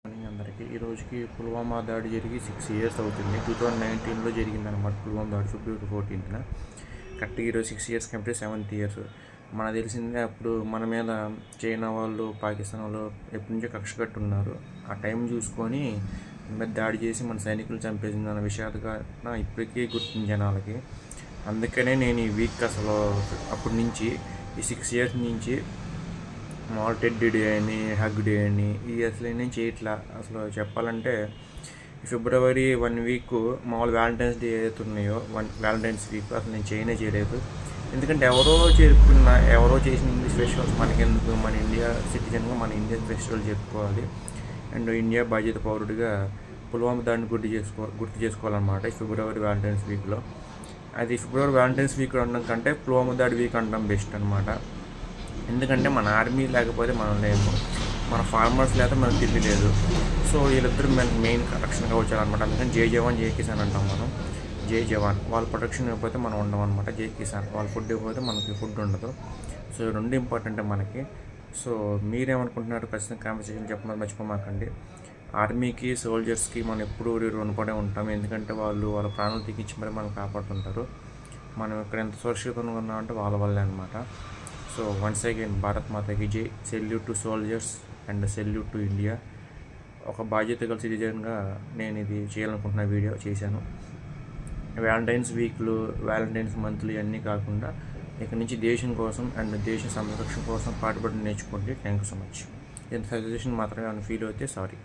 Morning అందరికీ ఈ రోజుకి పుల్వామా దాడి జరిగి 6 ఇయర్స్ అవుతుంది. 2019లో జరిగిందనమాట పుల్వామా దాడి, ఫిబ్రవరి 14న. కరెక్ట్గా ఈరోజు 6 ఇయర్స్ కంటే 7th ఇయర్స్. మనకు తెలిసిందే అప్పుడు మన మీద చైనా వాళ్ళు, పాకిస్తాన్ వాళ్ళు ఎప్పటి నుంచో కక్ష కట్టున్నారు. ఆ టైం చూసుకొని మీద దాడి చేసి మన సైనికులు చంపేసింది అన్న విషయాలుగా ఇప్పటికీ గుర్తుంది జనాలకి. అందుకనే నేను ఈ వీక్ అసలు అప్పటి నుంచి ఈ 6 ఇయర్స్ నుంచి మామూలు టెడ్ డే అని, హగ్ డే అని ఈ అసలు నేను చేయట్లా. అసలు చెప్పాలంటే ఫిబ్రవరి 1 వీక్ మామూలు వ్యాలంటైన్స్ డే ఏదైతే ఉన్నాయో వ్యాలంటైన్స్ వీక్ అసలు నేను చేయలేదు. ఎందుకంటే ఎవరో చేసిన ఇంగ్లీష్ ఫెస్టివల్స్ మనకెందుకు, మన ఇండియా సిటిజన్గా మన ఇండియన్ ఫెస్టివల్ చెప్పుకోవాలి. అండ్ ఇండియా బాధ్యత పౌరుడిగా పుల్వామా దాడిని గుర్తు చేసుకోవాలన్నమాట ఈ ఫిబ్రవరి వ్యాలంటైన్స్ వీక్లో. అది ఫిబ్రవరి వ్యాలంటైన్స్ వీక్ అనడం కంటే పుల్వామా దాడి వీక్ అనడం బెస్ట్ అనమాట. ఎందుకంటే మన ఆర్మీ లేకపోతే మనం లేము, మన ఫార్మర్స్ లేకపోతే మనకు తిండి లేదు. సో వీళ్ళిద్దరు మనకి మెయిన్ రక్షణ కవచాలన్నమాట. అందుకని జై జవాన్ జై కిసాన్ అంటాం మనం. జై జవాన్ వాళ్ళ ప్రొటెక్షన్ ఇవ్వకపోతే మనం ఉండం అనమాట. జై కిసాన్ వాళ్ళ ఫుడ్ ఇవ్వకపోతే మనకి ఫుడ్ ఉండదు. సో రెండు ఇంపార్టెంట్ మనకి. సో మీరేమనుకుంటున్నారు ఖచ్చితంగా కామెంట్ సెక్షన్ చెప్పమని మర్చిపోమాకండి. ఆర్మీకి, సోల్జర్స్కి మనం ఎప్పుడు రుణపడే ఉంటాం. ఎందుకంటే వాళ్ళ ప్రాణాలు తెగించి మరి మనం కాపాడుతుంటారు. మనం ఇక్కడ ఎంత సురక్షితంగా ఉన్నామంటే వాళ్ళ వల్లే అనమాట. సో వన్స్ అగైన్ భారత్ మాతాకి జై. Salute to soldiers and salute to India. ఒక బాధ్యత గల సిటిజన్గా నేను ఇది చేయాలనుకుంటున్న వీడియో చేశాను. వ్యాలంటైన్స్ వీక్లు, వ్యాలంటైన్స్ మంత్లు ఇవన్నీ కాకుండా ఇక్కడ నుంచి దేశం కోసం అండ్ దేశ సంరక్షణ కోసం పాటుపడి నేర్చుకోండి. Thank you so much. ఇంత సజెషన్ మాత్రమే ఫీల్ అయితే సారీ.